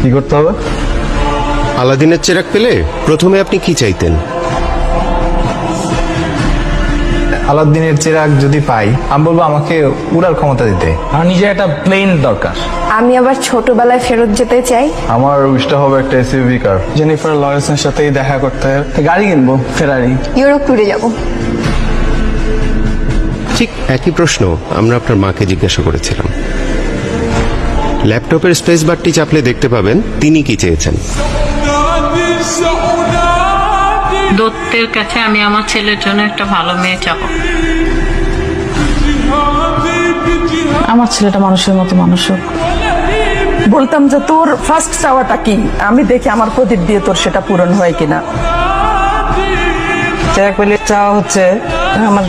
কি করতে হবে? আলাদিনের চেরাগ পেলে প্রথমে আপনি কি চাইতেন? আলাদিনের চেরাগ যদি পাই, আমি বলবো আমাকে উড়ার ক্ষমতা দিতে। আমার নিজের একটা প্লেন দরকার। আমি আবার ছোটবেলায় ফেরত যেতে চাই। আমার উইশটা হবে একটা এসইউভি কার। জেনিফার লরেন্সের সাথেই দেখা করতে গাড়ি কিনবো, ফেরারি। ইউরোপ ট্যুরে যাব। ঠিক একই প্রশ্ন আমরা আপনার মাকে জিজ্ঞাসা করেছিলাম। ল্যাপটপের স্পেস বারটি চাপলে দেখতে পাবেন তিনি কি চেয়েছেন। দত্তের কাছে আমি আমার ছেলের জন্য একটা ভালো মেয়ে চাবো। আমার ছেলেটা মানুষের মতো মানুষ হোক। বলতাম যে তোর ফার্স্ট চাওয়াটা কি, আমি দেখি আমার প্রদীপ দিয়ে তোর সেটা পূরণ হয় কিনা। চেরাগ পেলে চাওয়া হচ্ছে আমার